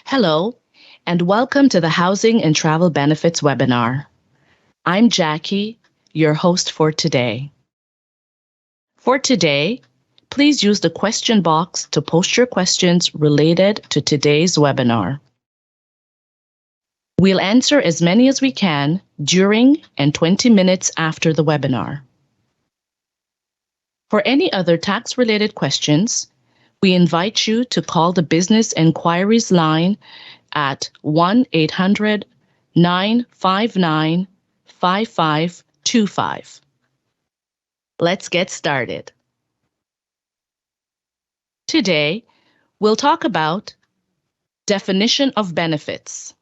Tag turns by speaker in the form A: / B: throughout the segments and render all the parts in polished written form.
A: Hello, and welcome to the Housing and Travel Benefits webinar. I'm Jackie, your host for today. For today, please use the question box to post your questions related to today's webinar. We'll answer as many as we can during and 20 minutes after the webinar. For any other tax-related questions, we invite you to call the Business Enquiries line at 1-800-959-5525. Let's get started. Today, we'll talk about definition of benefits,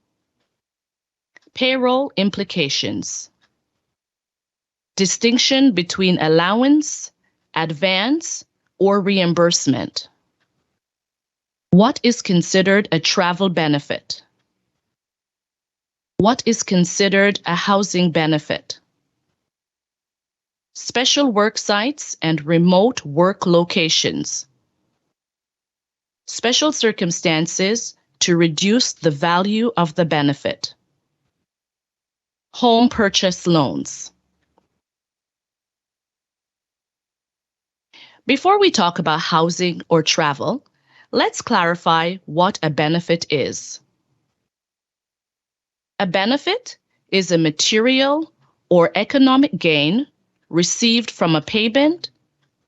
A: payroll implications, distinction between allowance, advance, or reimbursement. What is considered a travel benefit? What is considered a housing benefit? Special work sites and remote work locations. Special circumstances to reduce the value of the benefit. Home purchase loans. Before we talk about housing or travel, let's clarify what a benefit is. A benefit is a material or economic gain received from a payment,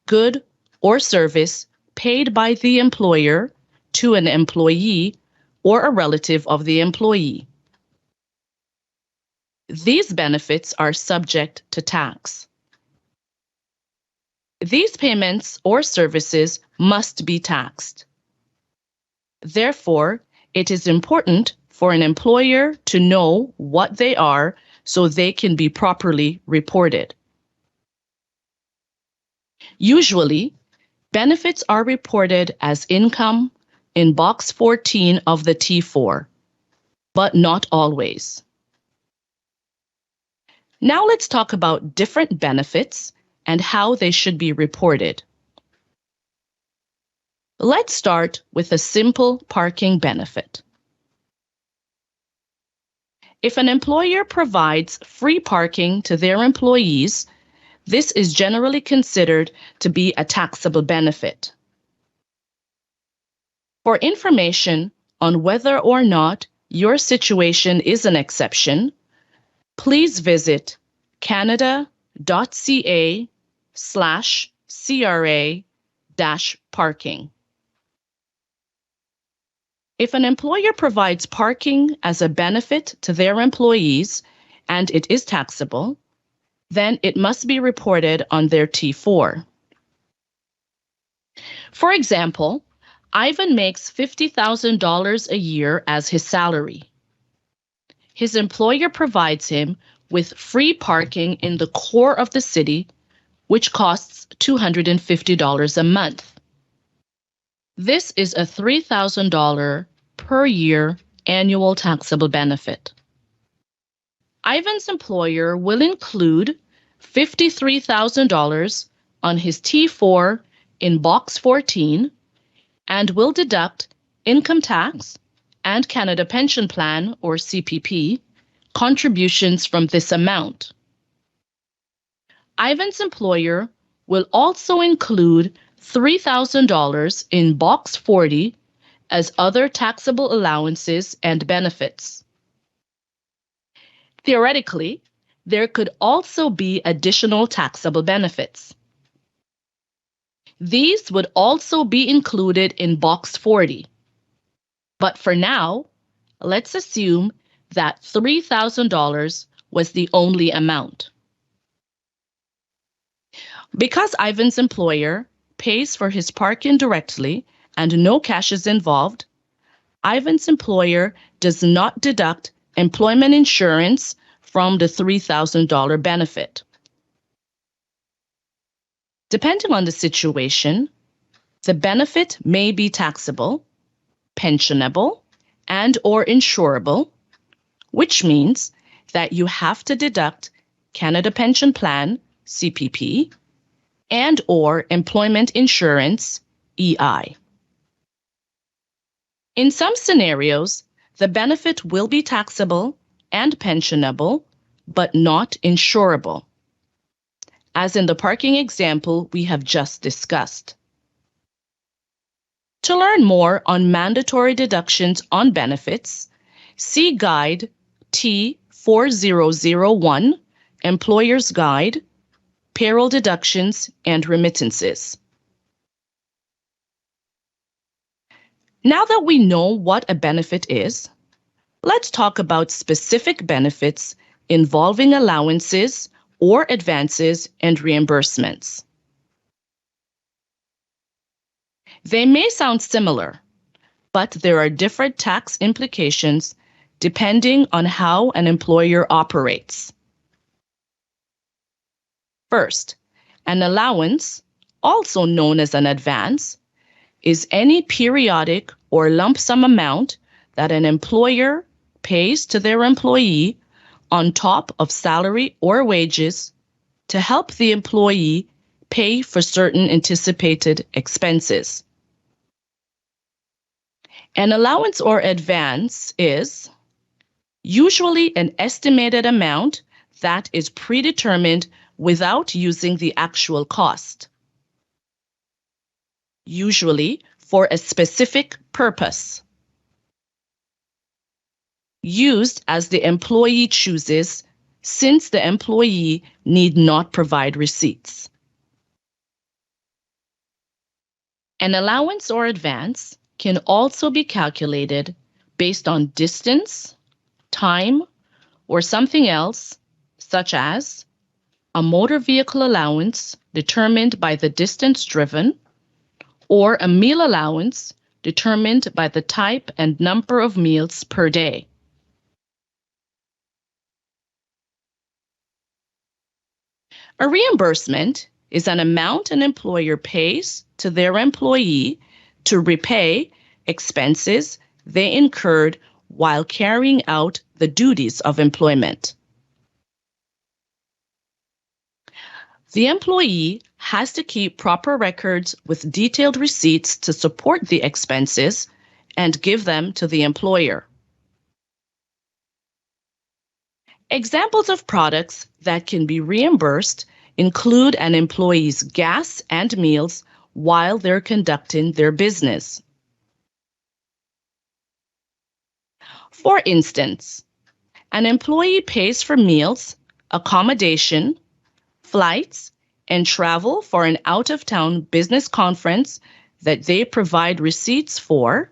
A: good, or service paid by the employer to an employee or a relative of the employee. These benefits are subject to tax. These payments or services must be taxed. Therefore, it is important for an employer to know what they are so they can be properly reported. Usually, benefits are reported as income in Box 14 of the T4, but not always. Now let's talk about different benefits and how they should be reported. Let's start with a simple parking benefit. If an employer provides free parking to their employees, this is generally considered to be a taxable benefit. For information on whether or not your situation is an exception, please visit canada.ca/CRA-parking. If an employer provides parking as a benefit to their employees and it is taxable, then it must be reported on their T4. For example, Ivan makes $50,000 a year as his salary. His employer provides him with free parking in the core of the city, which costs $250 a month. This is a $3,000 per year annual taxable benefit. Ivan's employer will include $53,000 on his T4 in Box 14 and will deduct income tax and Canada Pension Plan, or CPP, contributions from this amount. Ivan's employer will also include $3,000 in Box 40 as other taxable allowances and benefits. Theoretically, there could also be additional taxable benefits. These would also be included in Box 40. But for now, let's assume that $3,000 was the only amount. Because Ivan's employer pays for his parking directly and no cash is involved, Ivan's employer does not deduct employment insurance from the $3,000 benefit. Depending on the situation, the benefit may be taxable, pensionable, and/or insurable, which means that you have to deduct Canada Pension Plan, CPP, and/or employment insurance, EI. In some scenarios, The benefit will be taxable and pensionable, but not insurable, as in the parking example we have just discussed. To learn more on mandatory deductions on benefits, see Guide T4001, Employer's Guide, Payroll Deductions and Remittances. Now that we know what a benefit is, let's talk about specific benefits involving allowances or advances and reimbursements. They may sound similar, but there are different tax implications depending on how an employer operates. First, an allowance, also known as an advance, is any periodic or lump sum amount that an employer pays to their employee on top of salary or wages to help the employee pay for certain anticipated expenses. An allowance or advance is usually an estimated amount that is predetermined without using the actual cost, usually for a specific purpose, used as the employee chooses, since the employee need not provide receipts. An allowance or advance can also be calculated based on distance, time, or something else, such as a motor vehicle allowance determined by the distance driven, or a meal allowance determined by the type and number of meals per day. A reimbursement is an amount an employer pays to their employee to repay expenses they incurred while carrying out the duties of employment. The employee has to keep proper records with detailed receipts to support the expenses and give them to the employer. Examples of products that can be reimbursed include an employee's gas and meals while they're conducting their business. For instance, an employee pays for meals, accommodation, flights, and travel for an out-of-town business conference that they provide receipts for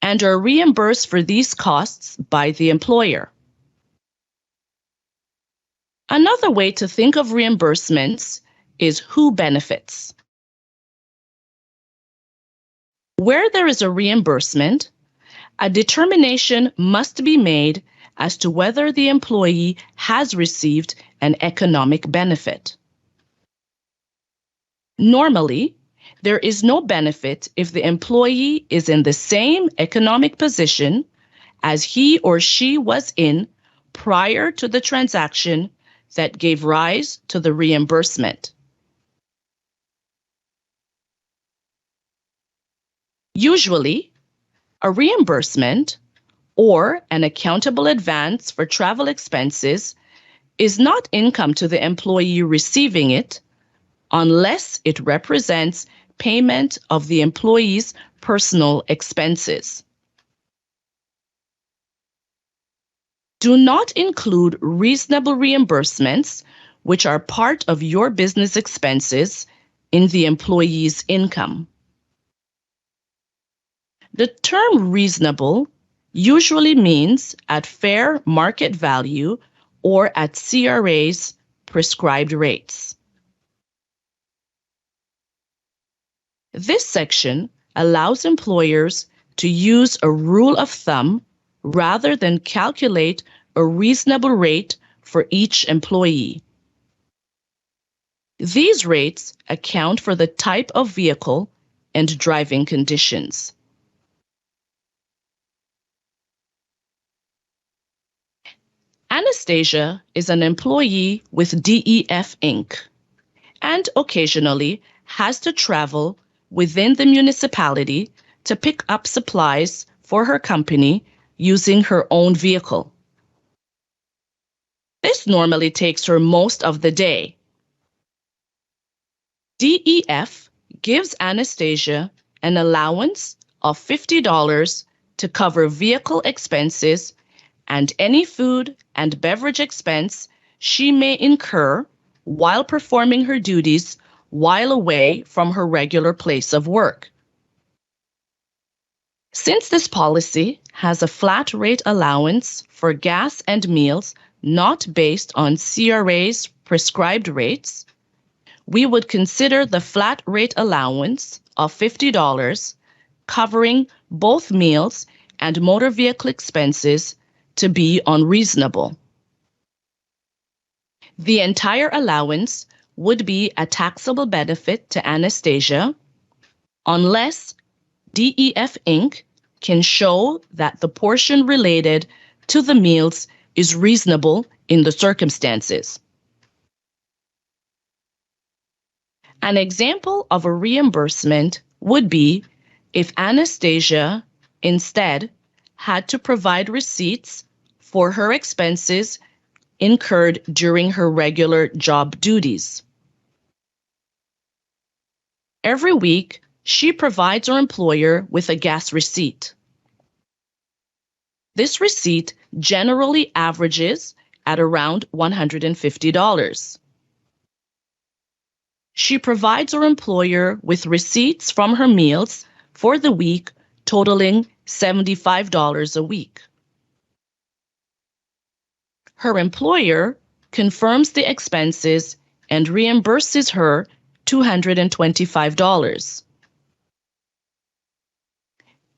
A: and are reimbursed for these costs by the employer. Another way to think of reimbursements is who benefits. Where there is a reimbursement, a determination must be made as to whether the employee has received an economic benefit. Normally, there is no benefit if the employee is in the same economic position as he or she was in prior to the transaction that gave rise to the reimbursement. Usually, a reimbursement or an accountable advance for travel expenses is not income to the employee receiving it unless it represents payment of the employee's personal expenses. Do not include reasonable reimbursements, which are part of your business expenses, in the employee's income. The term reasonable usually means at fair market value or at CRA's prescribed rates. This section allows employers to use a rule of thumb rather than calculate a reasonable rate for each employee. These rates account for the type of vehicle and driving conditions. Anastasia is an employee with DEF Inc. and occasionally has to travel within the municipality to pick up supplies for her company using her own vehicle. This normally takes her most of the day. DEF gives Anastasia an allowance of $50 to cover vehicle expenses and any food and beverage expense she may incur while performing her duties while away from her regular place of work. Since this policy has a flat rate allowance for gas and meals not based on CRA's prescribed rates, we would consider the flat rate allowance of $50 covering both meals and motor vehicle expenses to be unreasonable. The entire allowance would be a taxable benefit to Anastasia unless DEF Inc. can show that the portion related to the meals is reasonable in the circumstances. An example of a reimbursement would be if Anastasia instead had to provide receipts for her expenses incurred during her regular job duties. Every week, she provides her employer with a gas receipt. This receipt generally averages at around $150. She provides her employer with receipts from her meals for the week totaling $75 a week. Her employer confirms the expenses and reimburses her $225.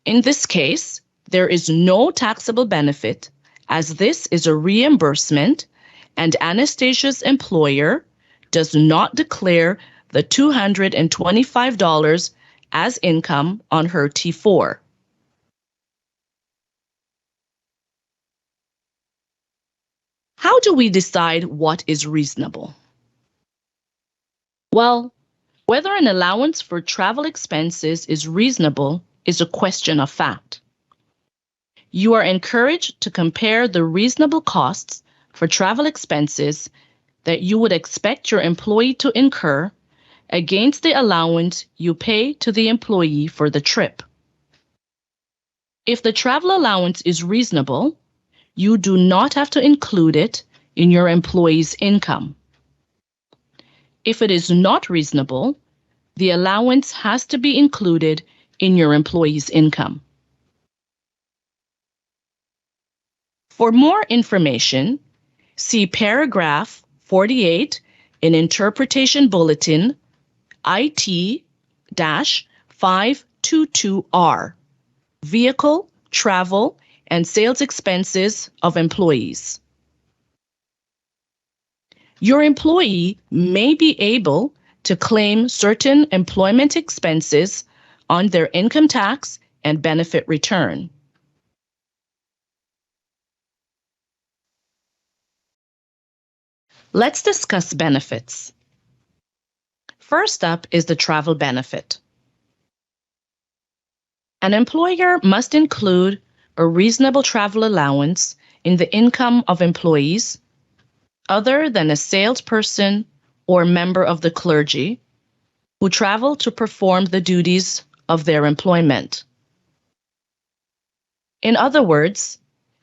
A: In this case, there is no taxable benefit as this is a reimbursement and Anastasia's employer does not declare the $225 as income on her T4. How do we decide what is reasonable? Well, whether an allowance for travel expenses is reasonable is a question of fact. You are encouraged to compare the reasonable costs for travel expenses that you would expect your employee to incur against the allowance you pay to the employee for the trip. If the travel allowance is reasonable, you do not have to include it in your employee's income. If it is not reasonable, the allowance has to be included in your employee's income. For more information, see paragraph 48 in Interpretation Bulletin IT-522R, Vehicle, Travel, and Sales Expenses of Employees. Your employee may be able to claim certain employment expenses on their income tax and benefit return. Let's discuss benefits. First up is the travel benefit. An employer must include a reasonable travel allowance in the income of employees other than a salesperson or member of the clergy who travel to perform the duties of their employment. In other words,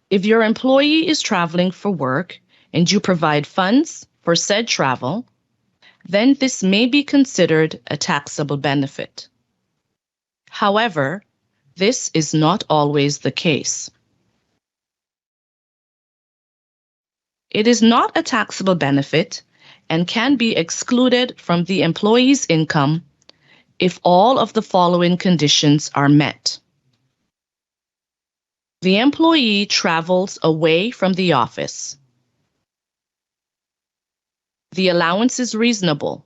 A: if your employee is traveling for work and you provide funds for said travel, then this may be considered a taxable benefit. However, this is not always the case. It is not a taxable benefit and can be excluded from the employee's income if all of the following conditions are met. The employee travels away from the office. The allowance is reasonable.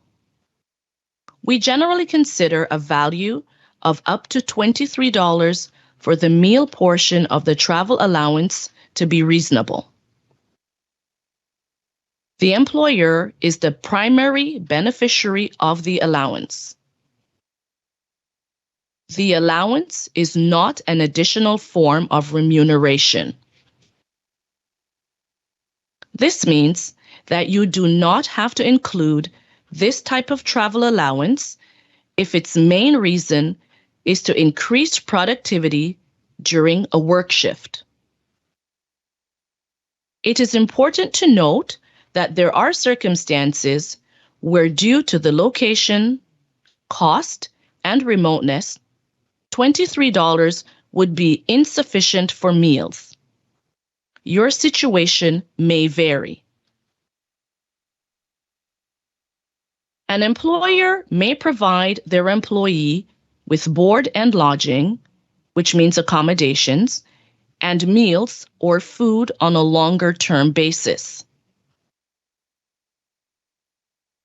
A: We generally consider a value of up to $23 for the meal portion of the travel allowance to be reasonable. The employer is the primary beneficiary of the allowance. The allowance is not an additional form of remuneration. This means that you do not have to include this type of travel allowance if its main reason is to increase productivity during a work shift. It is important to note that there are circumstances where, due to the location, cost, and remoteness, $23 would be insufficient for meals. Your situation may vary. An employer may provide their employee with board and lodging, which means accommodations, and meals or food on a longer-term basis.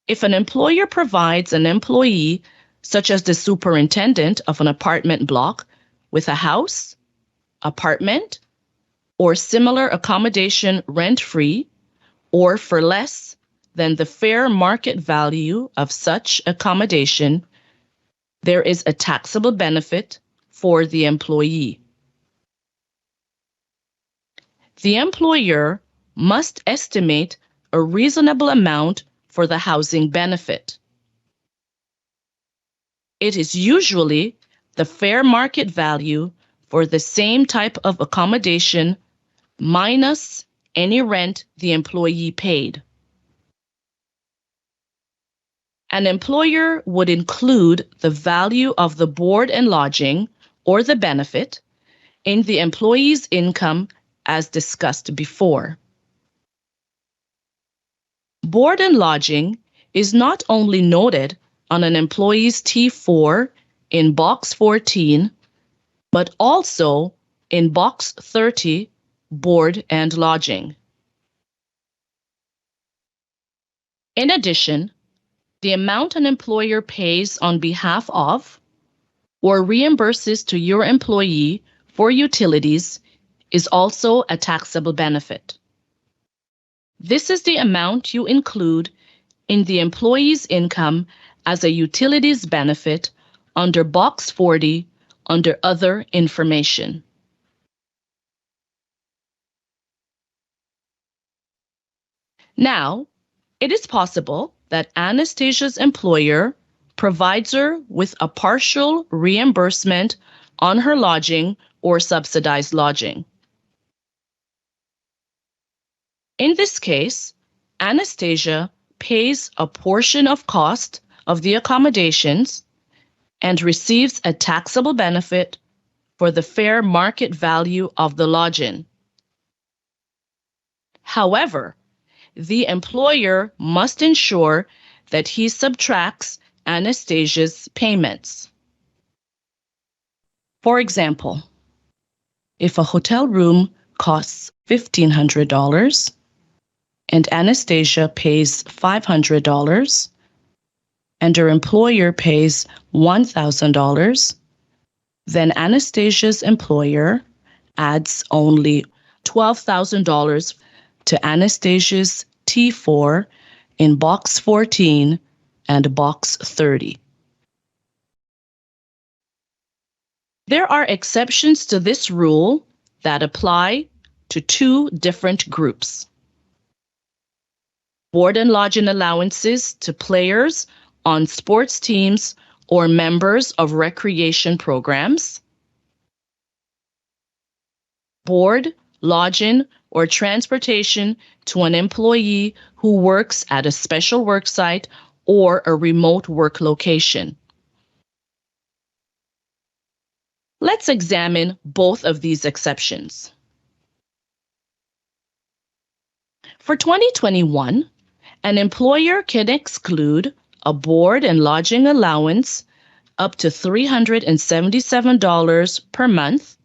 A: If an employer provides an employee, such as the superintendent of an apartment block, with a house, apartment, or similar accommodation rent-free, or for less than the fair market value of such accommodation, there is a taxable benefit for the employee. The employer must estimate a reasonable amount for the housing benefit. It is usually the fair market value for the same type of accommodation minus any rent the employee paid. An employer would include the value of the board and lodging or the benefit in the employee's income as discussed before. Board and lodging is not only noted on an employee's T4 in Box 14, but also in Box 30, board and lodging. In addition, the amount an employer pays on behalf of or reimburses to your employee for utilities is also a taxable benefit. This is the amount you include in the employee's income as a utilities benefit under Box 40 under Other Information. Now, it is possible that Anastasia's employer provides her with a partial reimbursement on her lodging or subsidized lodging. In this case, Anastasia pays a portion of cost of the accommodations and receives a taxable benefit for the fair market value of the lodging. However, the employer must ensure that he subtracts Anastasia's payments. For example, if a hotel room costs $1,500 and Anastasia pays $500 and her employer pays $1,000, then Anastasia's employer adds only $12,000 to Anastasia's T4 in Box 14 and Box 30. There are exceptions to this rule that apply to two different groups. Board and lodging allowances to players on sports teams or members of recreation programs. Board, lodging, or transportation to an employee who works at a special work site or a remote work location. Let's examine both of these exceptions. For 2021, an employer can exclude a board and lodging allowance up to $377 per month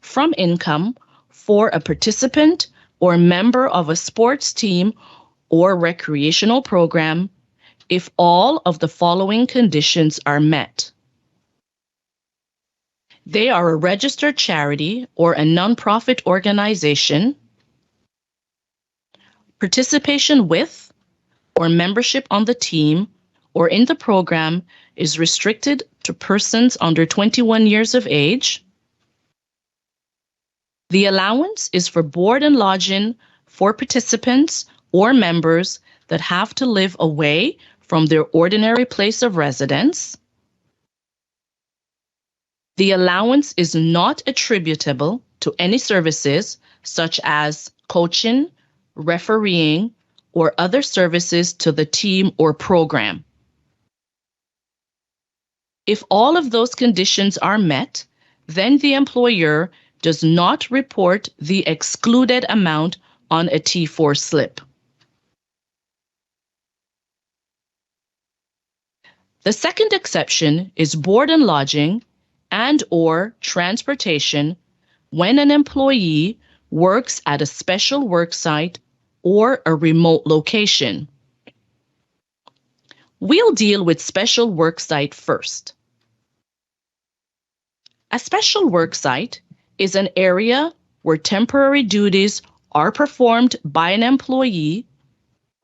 A: from income for a participant or member of a sports team or recreational program if all of the following conditions are met. They are a registered charity or a nonprofit organization, participation with or membership on the team or in the program is restricted to persons under 21 years of age. The allowance is for board and lodging for participants or members that have to live away from their ordinary place of residence. The allowance is not attributable to any services such as coaching, refereeing, or other services to the team or program. If all of those conditions are met, then the employer does not report the excluded amount on a T4 slip. The second exception is board and lodging and/or transportation when an employee works at a special work site or a remote location. We'll deal with special work site first. A special work site is an area where temporary duties are performed by an employee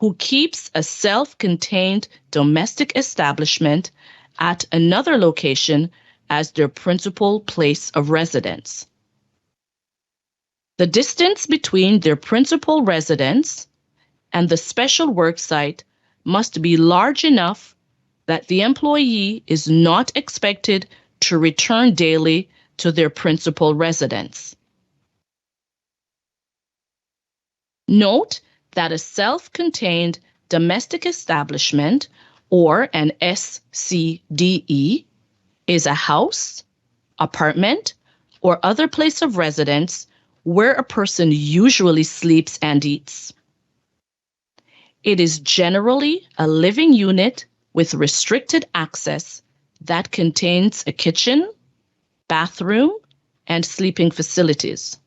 A: who keeps a self-contained domestic establishment at another location as their principal place of residence. The distance between their principal residence and the special work site must be large enough that the employee is not expected to return daily to their principal residence. Note that a self-contained domestic establishment, or an SCDE, is a house, apartment, or other place of residence where a person usually sleeps and eats. It is generally a living unit with restricted access that contains a kitchen, bathroom, and sleeping facilities.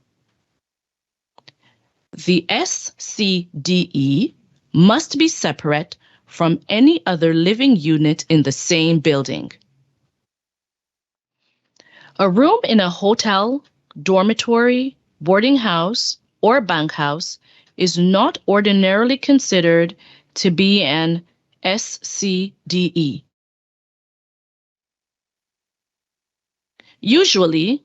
A: The SCDE must be separate from any other living unit in the same building. A room in a hotel, dormitory, boarding house, or bunk house is not ordinarily considered to be an SCDE. Usually,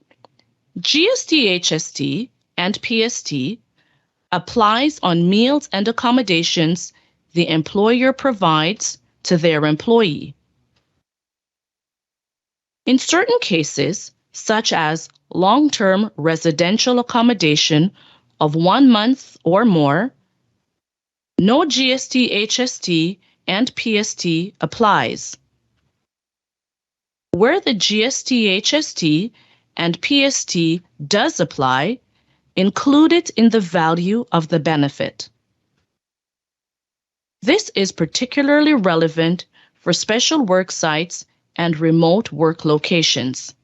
A: GST, HST, and PST applies on meals and accommodations the employer provides to their employee. In certain cases, such as long-term residential accommodation of 1 month or more, no GST, HST, and PST applies. Where the GST, HST, and PST does apply, include it in the value of the benefit. This is particularly relevant for special work sites and remote work locations.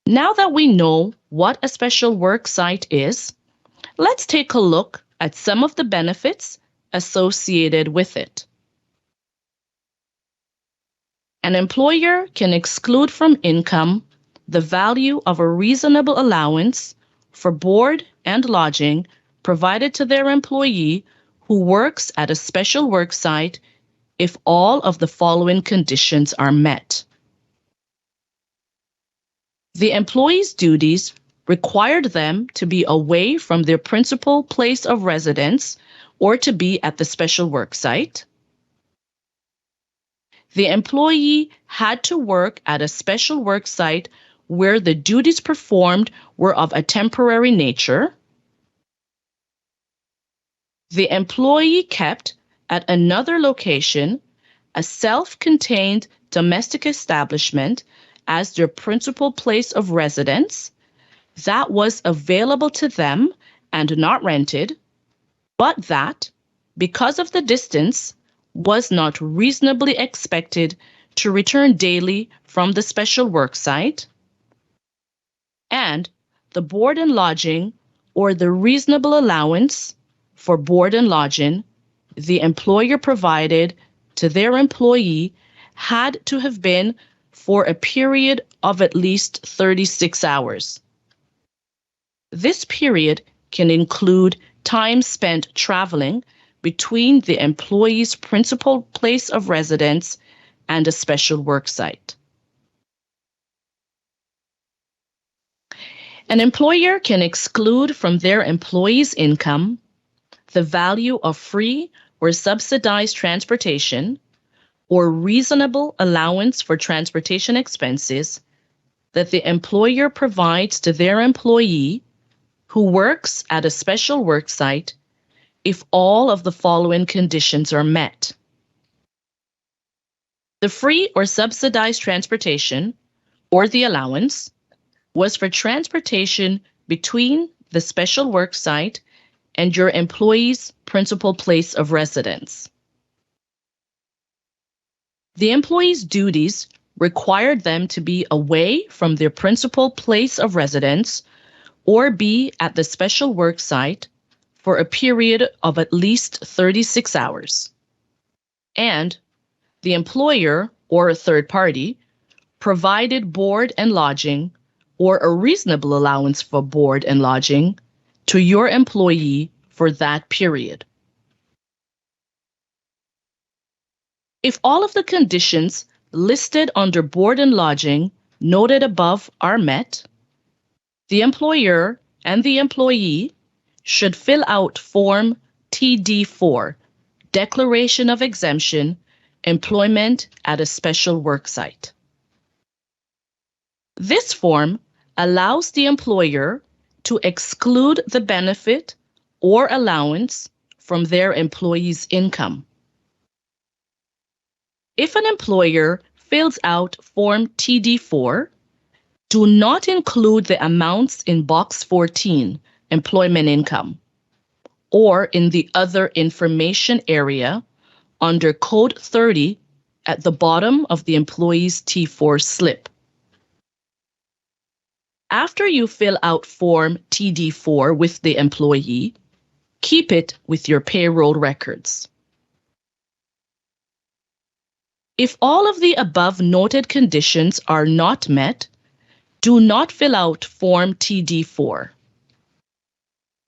A: Now that we know what a special work site is, let's take a look at some of the benefits associated with it. An employer can exclude from income the value of a reasonable allowance for board and lodging provided to their employee who works at a special work site if all of the following conditions are met. The employee's duties required them to be away from their principal place of residence or to be at the special work site. The employee had to work at a special work site where the duties performed were of a temporary nature. The employee kept at another location a self-contained domestic establishment as their principal place of residence that was available to them and not rented, but that, because of the distance, was not reasonably expected to return daily from the special work site, and the board and lodging or the reasonable allowance for board and lodging the employer provided to their employee had to have been for a period of at least 36 hours. This period can include time spent traveling between the employee's principal place of residence and a special work site. An employer can exclude from their employee's income the value of free or subsidized transportation or reasonable allowance for transportation expenses that the employer provides to their employee who works at a special work site if all of the following conditions are met. The free or subsidized transportation, or the allowance, was for transportation between the special work site and your employee's principal place of residence. The employee's duties required them to be away from their principal place of residence or be at the special work site for a period of at least 36 hours. And the employer or a third party provided board and lodging or a reasonable allowance for board and lodging to your employee for that period. If all of the conditions listed under board and lodging noted above are met, the employer and the employee should fill out Form TD4, Declaration of Exemption, Employment at a Special Work Site. This form allows the employer to exclude the benefit or allowance from their employee's income. If an employer fills out Form TD4, do not include the amounts in Box 14, Employment Income, or in the Other Information area under Code 30 at the bottom of the employee's T4 slip. After you fill out Form TD4 with the employee, keep it with your payroll records. If all of the above noted conditions are not met, do not fill out Form TD4.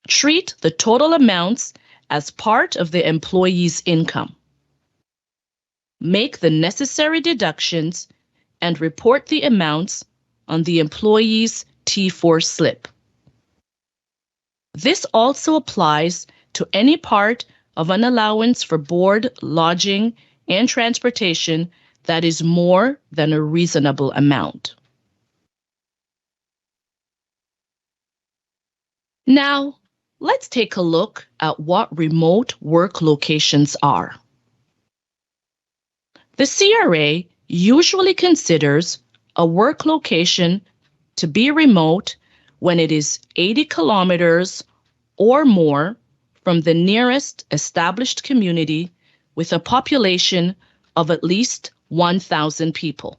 A: Treat the total amounts as part of the employee's income. Make the necessary deductions and report the amounts on the employee's T4 slip. This also applies to any part of an allowance for board, lodging, and transportation that is more than a reasonable amount. Now, let's take a look at what remote work locations are. The CRA usually considers a work location to be remote when it is 80 kilometers or more from the nearest established community with a population of at least 1,000 people.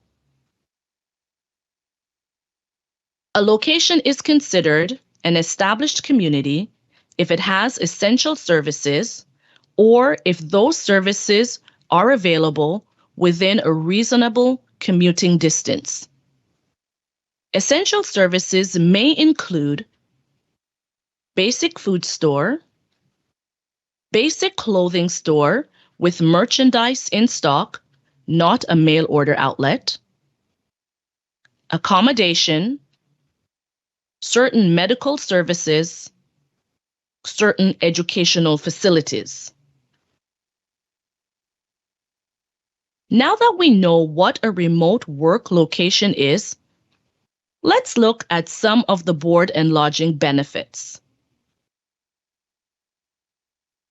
A: A location is considered an established community if it has essential services or if those services are available within a reasonable commuting distance. Essential services may include basic food store, basic clothing store with merchandise in stock, not a mail order outlet, accommodation, certain medical services, certain educational facilities. Now that we know what a remote work location is, let's look at some of the board and lodging benefits.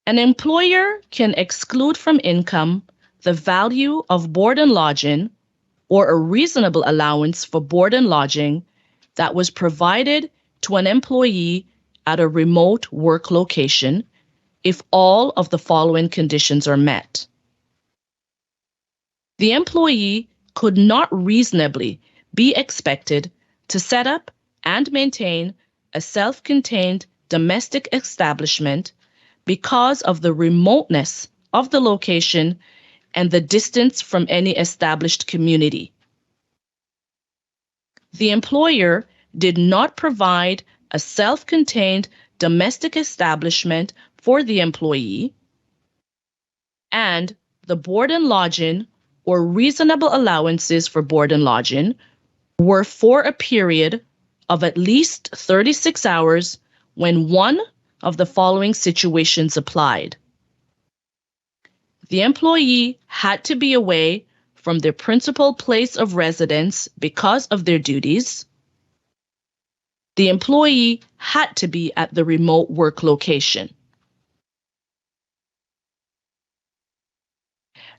A: An employer can exclude from income the value of board and lodging or a reasonable allowance for board and lodging that was provided to an employee at a remote work location if all of the following conditions are met. The employee could not reasonably be expected to set up and maintain a self-contained domestic establishment because of the remoteness of the location and the distance from any established community. The employer did not provide a self-contained domestic establishment for the employee and the board and lodging or reasonable allowances for board and lodging were for a period of at least 36 hours when one of the following situations applied. The employee had to be away from their principal place of residence because of their duties. The employee had to be at the remote work location.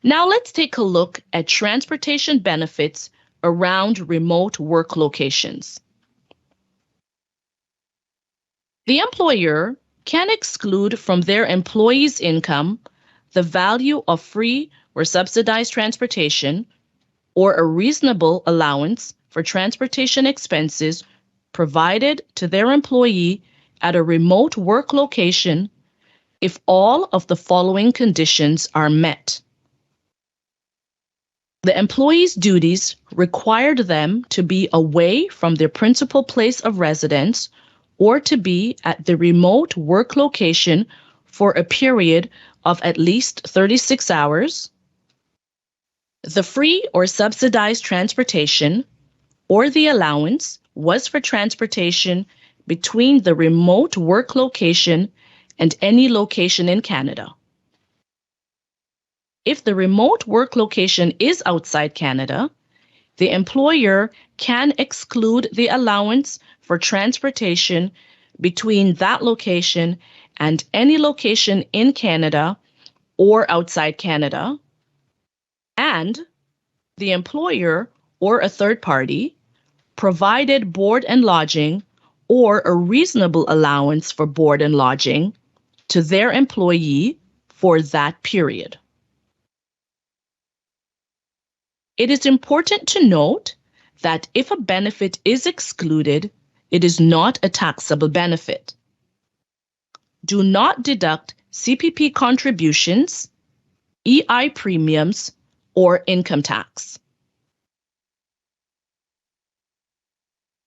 A: Now let's take a look at transportation benefits around remote work locations. The employer can exclude from their employee's income the value of free or subsidized transportation or a reasonable allowance for transportation expenses provided to their employee at a remote work location if all of the following conditions are met. The employee's duties required them to be away from their principal place of residence or to be at the remote work location for a period of at least 36 hours. The free or subsidized transportation or the allowance was for transportation between the remote work location and any location in Canada. If the remote work location is outside Canada, the employer can exclude the allowance for transportation between that location and any location in Canada or outside Canada, and the employer or a third party provided board and lodging or a reasonable allowance for board and lodging to their employee for that period. It is important to note that if a benefit is excluded, it is not a taxable benefit. Do not deduct CPP contributions, EI premiums, or income tax.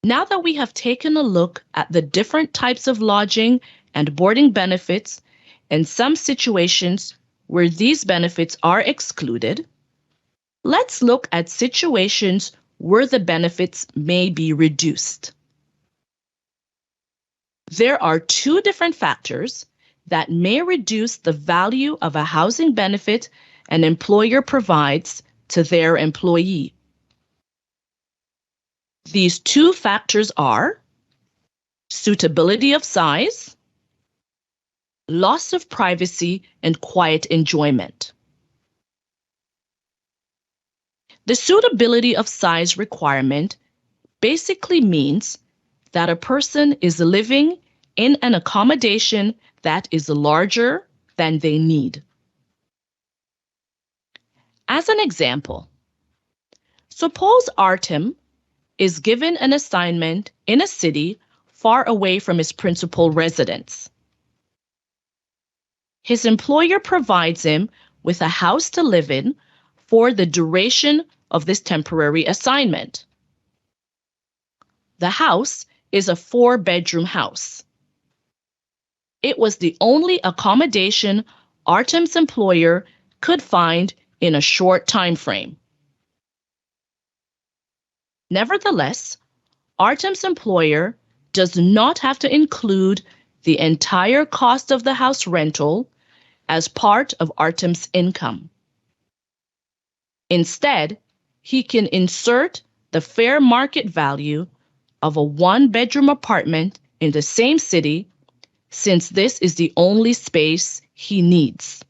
A: Now that we have taken a look at the different types of lodging and boarding benefits and some situations where these benefits are excluded, let's look at situations where the benefits may be reduced. There are two different factors that may reduce the value of a housing benefit an employer provides to their employee. These two factors are suitability of size, loss of privacy, and quiet enjoyment. The suitability of size requirement basically means that a person is living in an accommodation that is larger than they need. As an example, suppose Artem is given an assignment in a city far away from his principal residence. His employer provides him with a house to live in for the duration of this temporary assignment. The house is a 4-bedroom house. It was the only accommodation Artem's employer could find in a short time frame. Nevertheless, Artem's employer does not have to include the entire cost of the house rental as part of Artem's income. Instead, he can insert the fair market value of a 1-bedroom apartment in the same city, since this is the only space he needs.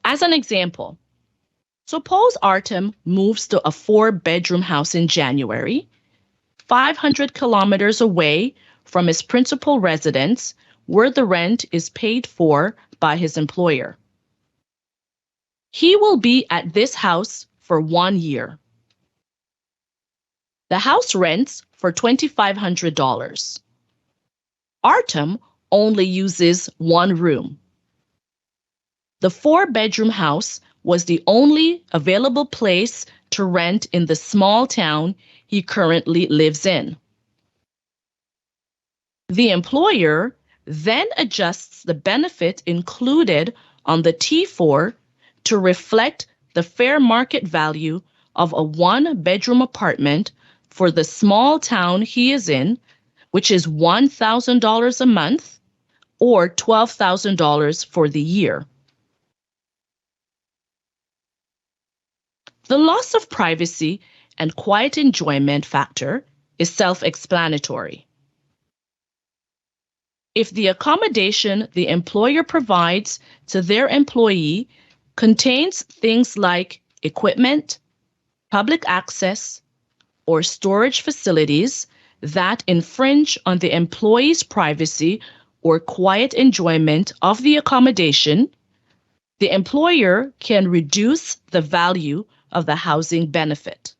A: As an example, suppose Artem moves to a 4-bedroom house in January, 500 kilometers away from his principal residence, where the rent is paid for by his employer. He will be at this house for 1 year. The house rents for $2,500. Artem only uses 1 room. The 4-bedroom house was the only available place to rent in the small town he currently lives in. The employer then adjusts the benefit included on the T4 to reflect the fair market value of a one-bedroom apartment for the small town he is in, which is $1,000 a month or $12,000 for the year. The loss of privacy and quiet enjoyment factor is self-explanatory. If the accommodation the employer provides to their employee contains things like equipment, public access, or storage facilities that infringe on the employee's privacy or quiet enjoyment of the accommodation, the employer can reduce the value of the housing benefit.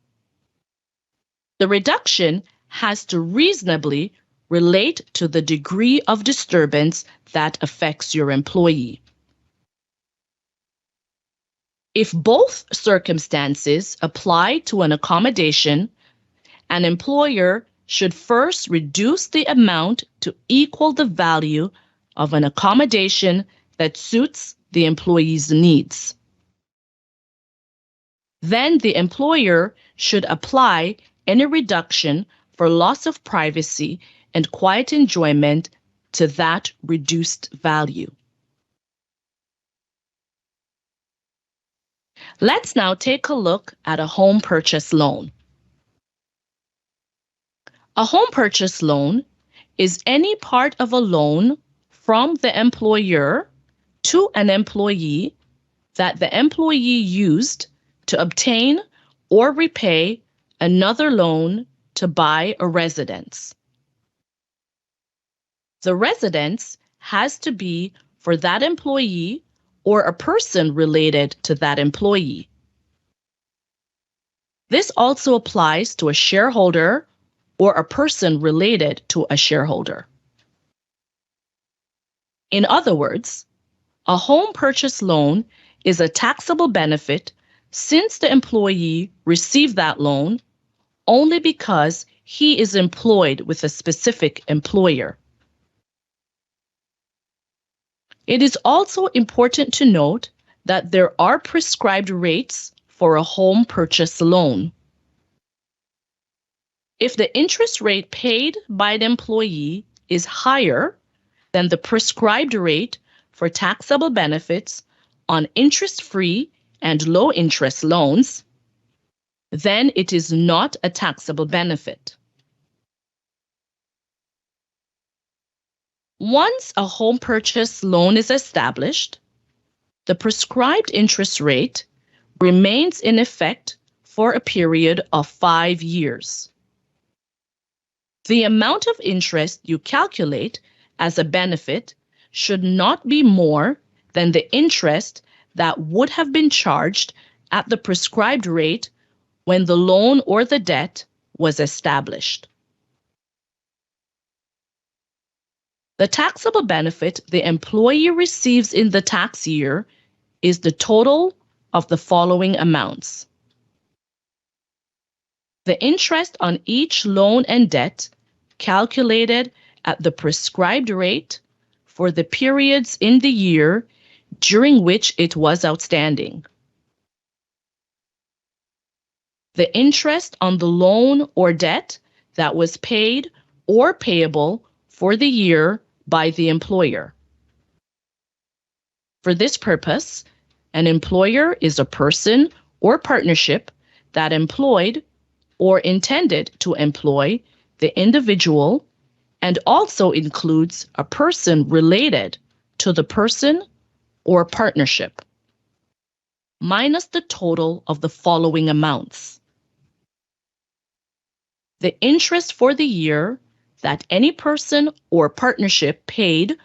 A: The reduction has to reasonably relate to the degree of disturbance that affects your employee. If both circumstances apply to an accommodation, an employer should first reduce the amount to equal the value of an accommodation that suits the employee's needs. Then the employer should apply any reduction for loss of privacy and quiet enjoyment to that reduced value. Let's now take a look at a home purchase loan. A home purchase loan is any part of a loan from the employer to an employee that the employee used to obtain or repay another loan to buy a residence. The residence has to be for that employee or a person related to that employee. This also applies to a shareholder or a person related to a shareholder. In other words, a home purchase loan is a taxable benefit since the employee received that loan only because he is employed with a specific employer. It is also important to note that there are prescribed rates for a home purchase loan. If the interest rate paid by the employee is higher than the prescribed rate for taxable benefits on interest-free and low-interest loans, then it is not a taxable benefit. Once a home purchase loan is established, the prescribed interest rate remains in effect for a period of 5 years. The amount of interest you calculate as a benefit should not be more than the interest that would have been charged at the prescribed rate when the loan or the debt was established. The taxable benefit the employee receives in the tax year is the total of the following amounts: the interest on each loan and debt calculated at the prescribed rate for the periods in the year during which it was outstanding, the interest on the loan or debt that was paid or payable for the year by the employer. For this purpose, an employer is a person or partnership that employed or intended to employ the individual and also includes a person related to the person or partnership, minus the total of the following amounts: the interest for the year that any person or partnership paid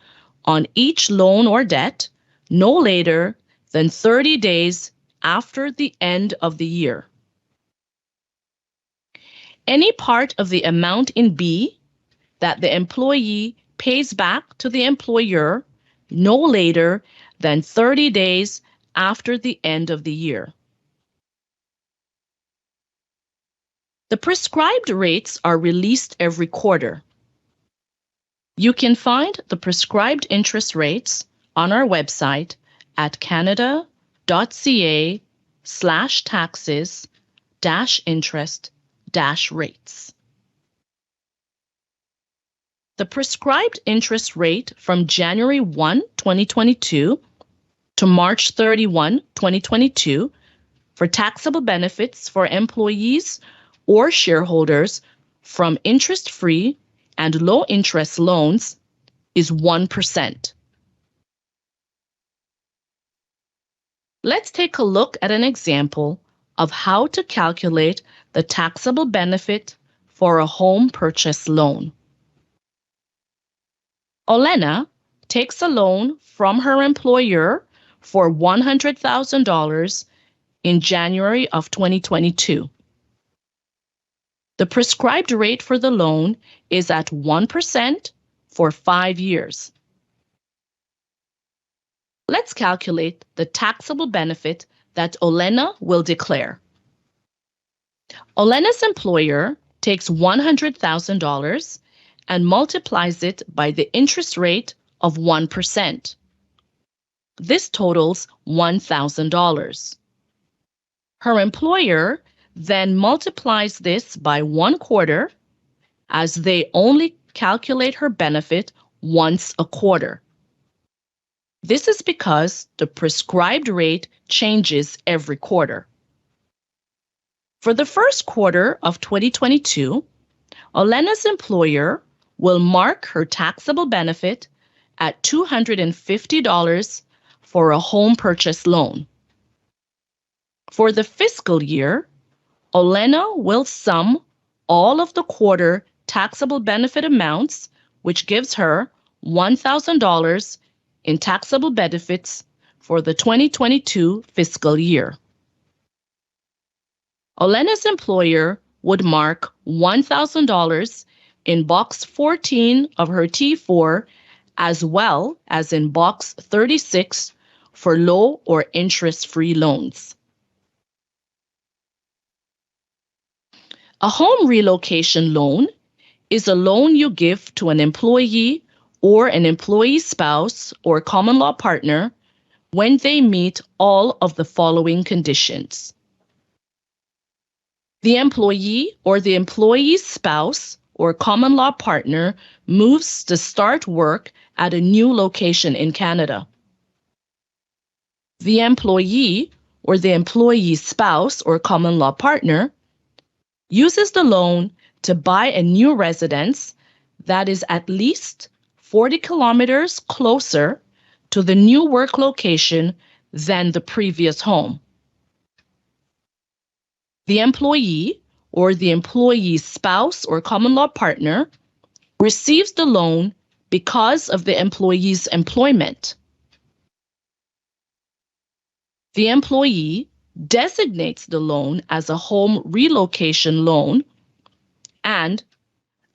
A: on each loan or debt no later than 30 days after the end of the year. Any part of the amount in B that the employee pays back to the employer no later than 30 days after the end of the year. The prescribed rates are released every quarter. You can find the prescribed interest rates on our website at canada.ca/taxes-interest-rates. The prescribed interest rate from January 1, 2022 to March 31, 2022 for taxable benefits for employees or shareholders from interest-free and low-interest loans is 1%. Let's take a look at an example of how to calculate the taxable benefit for a home purchase loan. Olena takes a loan from her employer for $100,000 in January of 2022. The prescribed rate for the loan is at 1% for 5 years. Let's calculate the taxable benefit that Olena will declare. Olena's employer takes $100,000 and multiplies it by the interest rate of 1%. This totals $1,000. Her employer then multiplies this by 1/4, as they only calculate her benefit once a quarter. This is because the prescribed rate changes every quarter. For the first quarter of 2022, Olena's employer will mark her taxable benefit at $250 for a home purchase loan. For the fiscal year, Olena will sum all of the quarter taxable benefit amounts, which gives her $1,000 in taxable benefits for the 2022 fiscal year. Olena's employer would mark $1,000 in box 14 of her T4 as well as in box 36 for low or interest-free loans. A home relocation loan is a loan you give to an employee or an employee's spouse or common law partner when they meet all of the following conditions. The employee or the employee's spouse or common law partner moves to start work at a new location in Canada. The employee or the employee's spouse or common law partner uses the loan to buy a new residence that is at least 40 kilometers closer to the new work location than the previous home. The employee or the employee's spouse or common law partner receives the loan because of the employee's employment. The employee designates the loan as a home relocation loan, and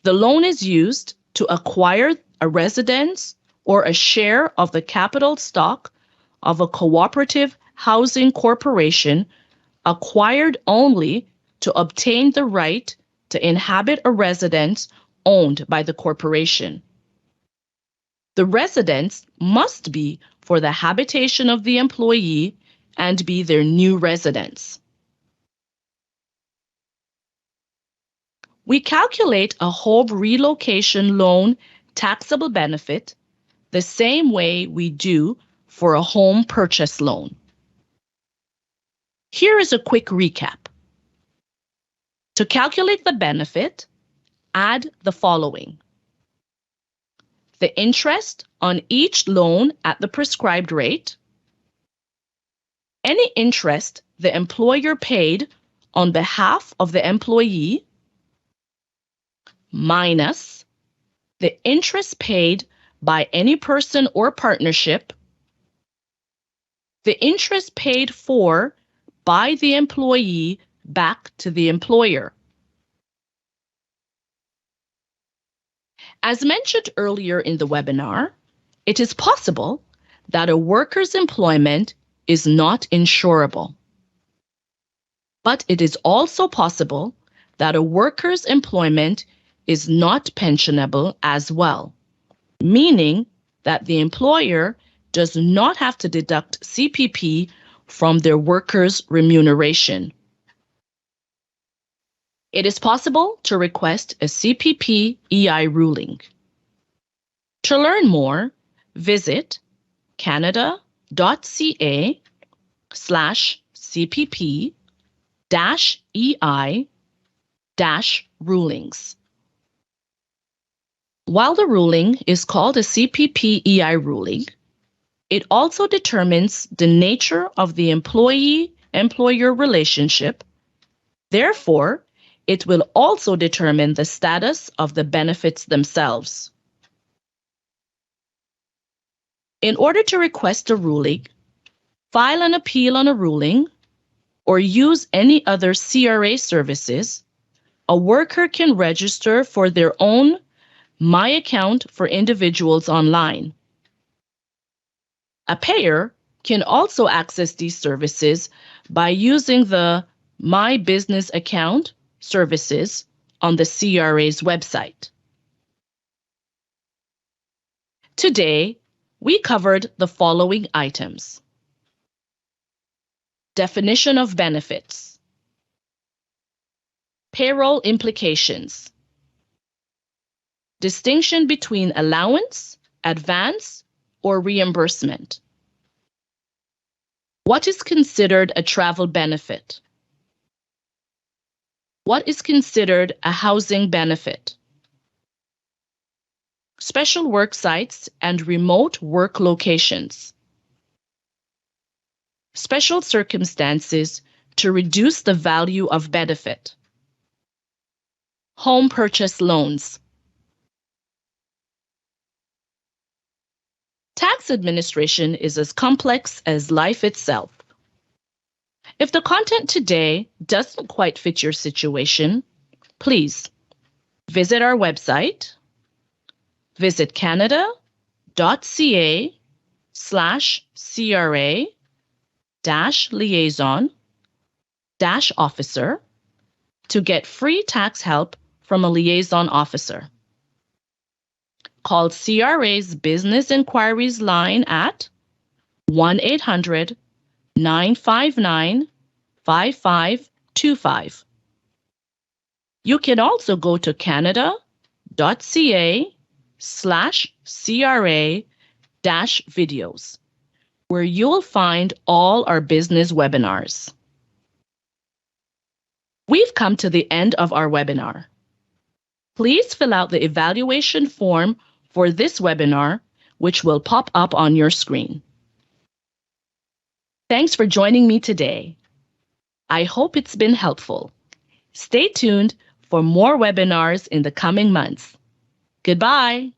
A: the loan is used to acquire a residence or a share of the capital stock of a cooperative housing corporation acquired only to obtain the right to inhabit a residence owned by the corporation. The residence must be for the habitation of the employee and be their new residence. We calculate a home relocation loan taxable benefit the same way we do for a home purchase loan. Here is a quick recap. To calculate the benefit, add the following: the interest on each loan at the prescribed rate, any interest the employer paid on behalf of the employee, minus the interest paid by any person or partnership, the interest paid for by the employee back to the employer. As mentioned earlier in the webinar, it is possible that a worker's employment is not insurable. But it is also possible that a worker's employment is not pensionable as well. meaning that the employer does not have to deduct CPP from their workers' remuneration. It is possible to request a CPP EI ruling. To learn more, visit canada.ca/CPP-EI-rulings. While the ruling is called a CPP EI ruling, it also determines the nature of the employee-employer relationship. Therefore, it will also determine the status of the benefits themselves. In order to request a ruling, file an appeal on a ruling, or use any other CRA services, a worker can register for their own My Account for Individuals online. A payer can also access these services by using the My Business Account services on the CRA's website. Today, we covered the following items: definition of benefits, payroll implications, distinction between allowance, advance, or reimbursement. What is considered a travel benefit? What is considered a housing benefit? Special work sites and remote work locations. Special circumstances to reduce the value of benefit. Home purchase loans. Tax administration is as complex as life itself. If the content today doesn't quite fit your situation, please visit our website, visit canada.ca/CRA-liaison-officer to get free tax help from a liaison officer. Call CRA's Business Inquiries line at 1-800-959-5525. You can also go to canada.ca/CRA-videos, where you will find all our business webinars. We've come to the end of our webinar. Please fill out the evaluation form for this webinar, which will pop up on your screen. Thanks for joining me today. I hope it's been helpful. Stay tuned for more webinars in the coming months. Goodbye.